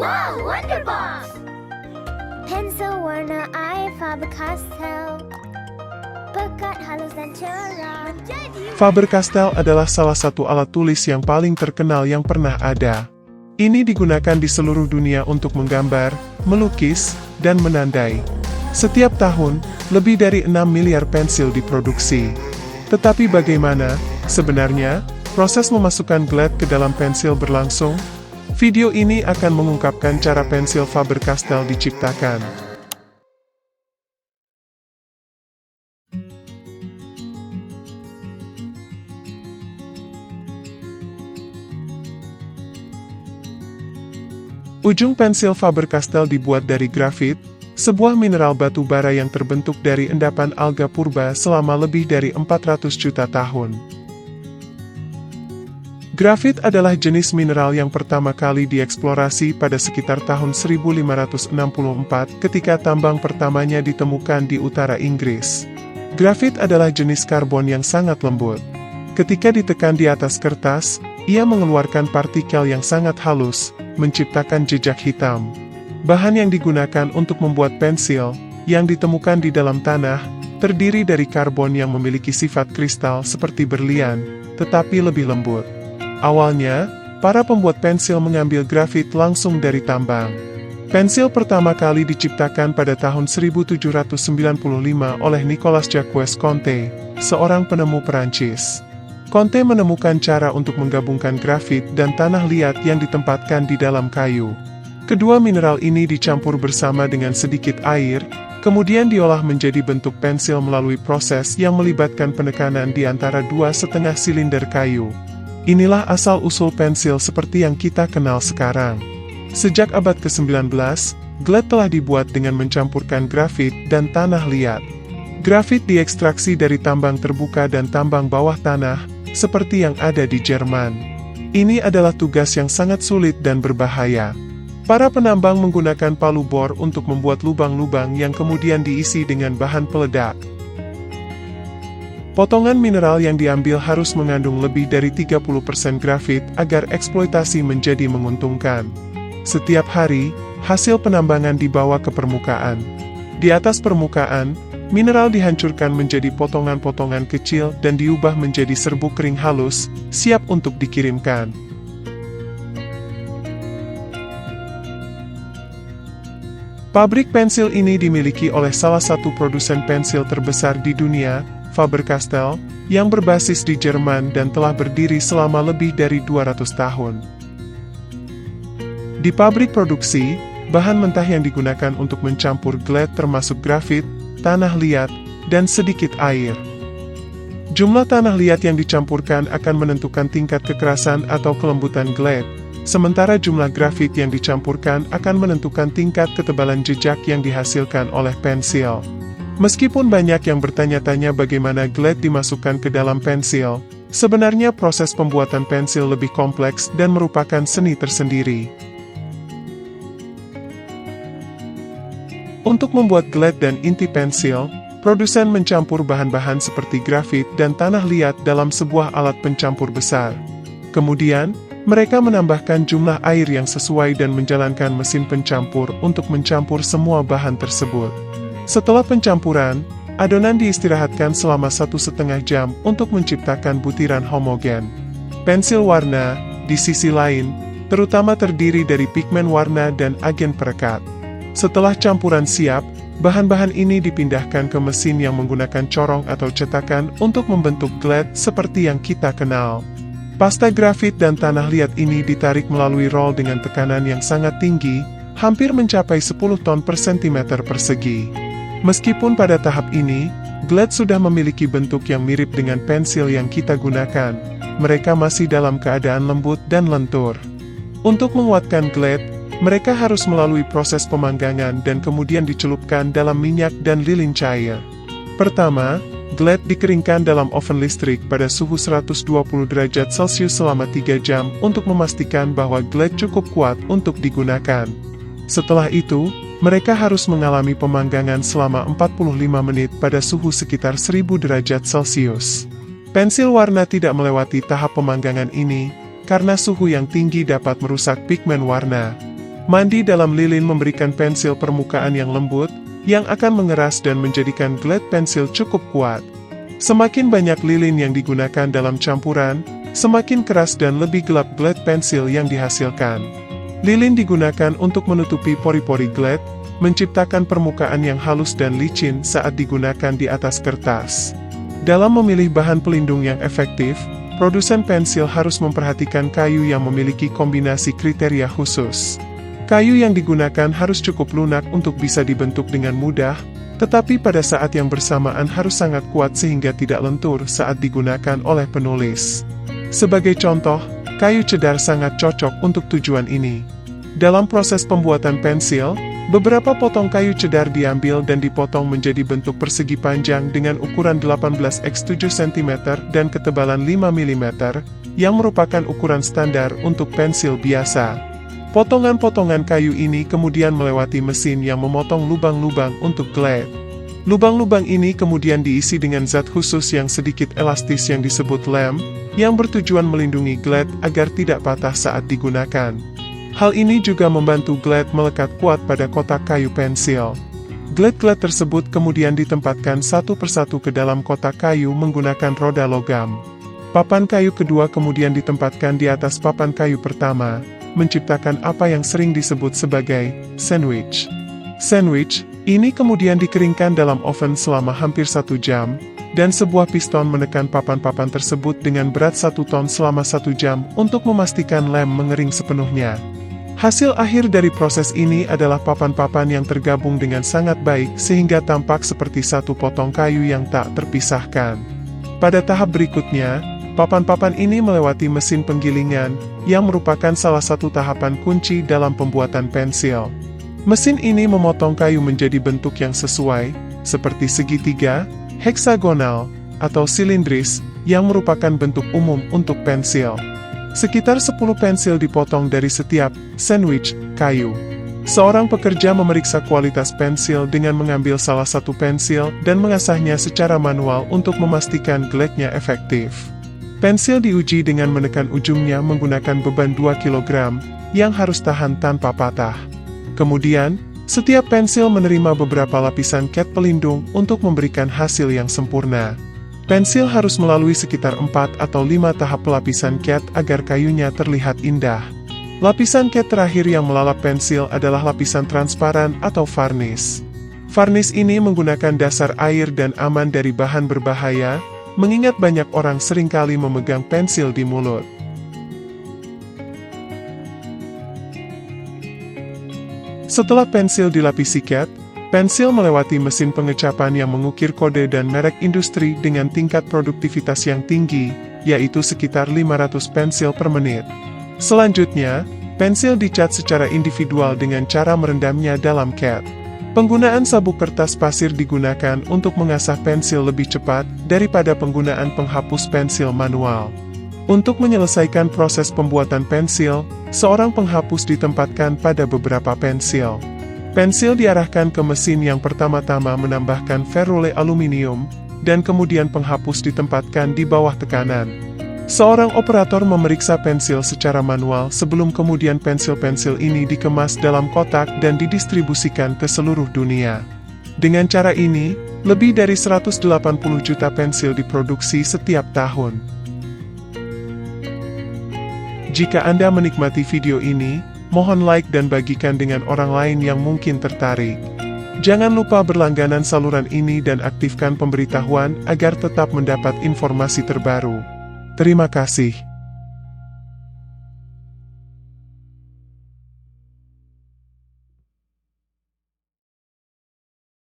Wow, Wonderbomb! Pensil warna air Faber-Castell pekat, halus dan cerah. Faber-Castell adalah salah satu alat tulis yang paling terkenal yang pernah ada. Ini digunakan di seluruh dunia untuk menggambar, melukis, dan menandai. Setiap tahun, lebih dari 6 miliar pensil diproduksi. Tetapi bagaimana, sebenarnya, proses memasukkan glad ke dalam pensil berlangsung? Video ini akan mengungkapkan cara pensil Faber-Castell diciptakan. Ujung pensil Faber-Castell dibuat dari grafit, sebuah mineral batu bara yang terbentuk dari endapan alga purba selama lebih dari 400 juta tahun. Grafit adalah jenis mineral yang pertama kali dieksplorasi pada sekitar tahun 1564 ketika tambang pertamanya ditemukan di utara Inggris. Grafit adalah jenis karbon yang sangat lembut. Ketika ditekan di atas kertas, ia mengeluarkan partikel yang sangat halus, menciptakan jejak hitam. Bahan yang digunakan untuk membuat pensil, yang ditemukan di dalam tanah, terdiri dari karbon yang memiliki sifat kristal seperti berlian, tetapi lebih lembut. Awalnya, para pembuat pensil mengambil grafit langsung dari tambang. Pensil pertama kali diciptakan pada tahun 1795 oleh Nicolas Jacques Conté, seorang penemu Perancis. Conté menemukan cara untuk menggabungkan grafit dan tanah liat yang ditempatkan di dalam kayu. Kedua mineral ini dicampur bersama dengan sedikit air, kemudian diolah menjadi bentuk pensil melalui proses yang melibatkan penekanan di antara dua setengah silinder kayu. Inilah asal-usul pensil seperti yang kita kenal sekarang. Sejak abad ke-19, glad telah dibuat dengan mencampurkan grafit dan tanah liat. Grafit diekstraksi dari tambang terbuka dan tambang bawah tanah, seperti yang ada di Jerman. Ini adalah tugas yang sangat sulit dan berbahaya. Para penambang menggunakan palu bor untuk membuat lubang-lubang yang kemudian diisi dengan bahan peledak. Potongan mineral yang diambil harus mengandung lebih dari 30% grafit agar eksploitasi menjadi menguntungkan. Setiap hari, hasil penambangan dibawa ke permukaan. Di atas permukaan, mineral dihancurkan menjadi potongan-potongan kecil dan diubah menjadi serbuk kering halus, siap untuk dikirimkan. Pabrik pensil ini dimiliki oleh salah satu produsen pensil terbesar di dunia, Faber-Castell, yang berbasis di Jerman dan telah berdiri selama lebih dari 200 tahun. Di pabrik produksi, bahan mentah yang digunakan untuk mencampur glad termasuk grafit, tanah liat, dan sedikit air. Jumlah tanah liat yang dicampurkan akan menentukan tingkat kekerasan atau kelembutan glad, sementara jumlah grafit yang dicampurkan akan menentukan tingkat ketebalan jejak yang dihasilkan oleh pensil. Meskipun banyak yang bertanya-tanya bagaimana glad dimasukkan ke dalam pensil, sebenarnya proses pembuatan pensil lebih kompleks dan merupakan seni tersendiri. Untuk membuat glad dan inti pensil, produsen mencampur bahan-bahan seperti grafit dan tanah liat dalam sebuah alat pencampur besar. Kemudian, mereka menambahkan jumlah air yang sesuai dan menjalankan mesin pencampur untuk mencampur semua bahan tersebut. Setelah pencampuran, adonan diistirahatkan selama 1,5 jam untuk menciptakan butiran homogen. Pensil warna, di sisi lain, terutama terdiri dari pigmen warna dan agen perekat. Setelah campuran siap, bahan-bahan ini dipindahkan ke mesin yang menggunakan corong atau cetakan untuk membentuk glad seperti yang kita kenal. Pasta grafit dan tanah liat ini ditarik melalui roll dengan tekanan yang sangat tinggi, hampir mencapai 10 ton per sentimeter persegi. Meskipun pada tahap ini, glad sudah memiliki bentuk yang mirip dengan pensil yang kita gunakan, mereka masih dalam keadaan lembut dan lentur. Untuk menguatkan glad, mereka harus melalui proses pemanggangan dan kemudian dicelupkan dalam minyak dan lilin cair. Pertama, glad dikeringkan dalam oven listrik pada suhu 120 derajat Celcius selama 3 jam untuk memastikan bahwa glad cukup kuat untuk digunakan. Setelah itu, mereka harus mengalami pemanggangan selama 45 menit pada suhu sekitar 1000 derajat Celcius. Pensil warna tidak melewati tahap pemanggangan ini, karena suhu yang tinggi dapat merusak pigmen warna. Mandi dalam lilin memberikan pensil permukaan yang lembut, yang akan mengeras dan menjadikan glad pensil cukup kuat. Semakin banyak lilin yang digunakan dalam campuran, semakin keras dan lebih gelap glad pensil yang dihasilkan. Lilin digunakan untuk menutupi pori-pori glad, menciptakan permukaan yang halus dan licin saat digunakan di atas kertas. Dalam memilih bahan pelindung yang efektif, produsen pensil harus memperhatikan kayu yang memiliki kombinasi kriteria khusus. Kayu yang digunakan harus cukup lunak untuk bisa dibentuk dengan mudah, tetapi pada saat yang bersamaan harus sangat kuat sehingga tidak lentur saat digunakan oleh penulis. Sebagai contoh, kayu cedar sangat cocok untuk tujuan ini. Dalam proses pembuatan pensil, beberapa potong kayu cedar diambil dan dipotong menjadi bentuk persegi panjang dengan ukuran 18x7 cm dan ketebalan 5 mm, yang merupakan ukuran standar untuk pensil biasa. Potongan-potongan kayu ini kemudian melewati mesin yang memotong lubang-lubang untuk glad. Lubang-lubang ini kemudian diisi dengan zat khusus yang sedikit elastis yang disebut lem, yang bertujuan melindungi glad agar tidak patah saat digunakan. Hal ini juga membantu glad melekat kuat pada kotak kayu pensil. Glad-glad tersebut kemudian ditempatkan satu persatu ke dalam kotak kayu menggunakan roda logam. Papan kayu kedua kemudian ditempatkan di atas papan kayu pertama, menciptakan apa yang sering disebut sebagai sandwich. Sandwich ini kemudian dikeringkan dalam oven selama hampir 1 jam, dan sebuah piston menekan papan-papan tersebut dengan berat 1 ton selama 1 jam untuk memastikan lem mengering sepenuhnya. Hasil akhir dari proses ini adalah papan-papan yang tergabung dengan sangat baik sehingga tampak seperti satu potong kayu yang tak terpisahkan. Pada tahap berikutnya, papan-papan ini melewati mesin penggilingan, yang merupakan salah satu tahapan kunci dalam pembuatan pensil. Mesin ini memotong kayu menjadi bentuk yang sesuai, seperti segitiga, heksagonal, atau silindris, yang merupakan bentuk umum untuk pensil. Sekitar 10 pensil dipotong dari setiap sandwich kayu. Seorang pekerja memeriksa kualitas pensil dengan mengambil salah satu pensil dan mengasahnya secara manual untuk memastikan gladnya efektif. Pensil diuji dengan menekan ujungnya menggunakan beban 2 kg, yang harus tahan tanpa patah. Kemudian, setiap pensil menerima beberapa lapisan cat pelindung untuk memberikan hasil yang sempurna. Pensil harus melalui sekitar 4 atau 5 tahap pelapisan cat agar kayunya terlihat indah. Lapisan cat terakhir yang melalap pensil adalah lapisan transparan atau varnish. Varnish ini menggunakan dasar air dan aman dari bahan berbahaya, mengingat banyak orang seringkali memegang pensil di mulut. Setelah pensil dilapisi cat, pensil melewati mesin pengecapan yang mengukir kode dan merek industri dengan tingkat produktivitas yang tinggi, yaitu sekitar 500 pensil per menit. Selanjutnya, pensil dicat secara individual dengan cara merendamnya dalam cat. Penggunaan sabuk kertas pasir digunakan untuk mengasah pensil lebih cepat daripada penggunaan penghapus pensil manual. Untuk menyelesaikan proses pembuatan pensil, seorang penghapus ditempatkan pada beberapa pensil. Pensil diarahkan ke mesin yang pertama-tama menambahkan ferrule aluminium, dan kemudian penghapus ditempatkan di bawah tekanan. Seorang operator memeriksa pensil secara manual sebelum kemudian pensil-pensil ini dikemas dalam kotak dan didistribusikan ke seluruh dunia. Dengan cara ini, lebih dari 180 juta pensil diproduksi setiap tahun. Jika Anda menikmati video ini, mohon like dan bagikan dengan orang lain yang mungkin tertarik. Jangan lupa berlangganan saluran ini dan aktifkan pemberitahuan agar tetap mendapat informasi terbaru. Terima kasih.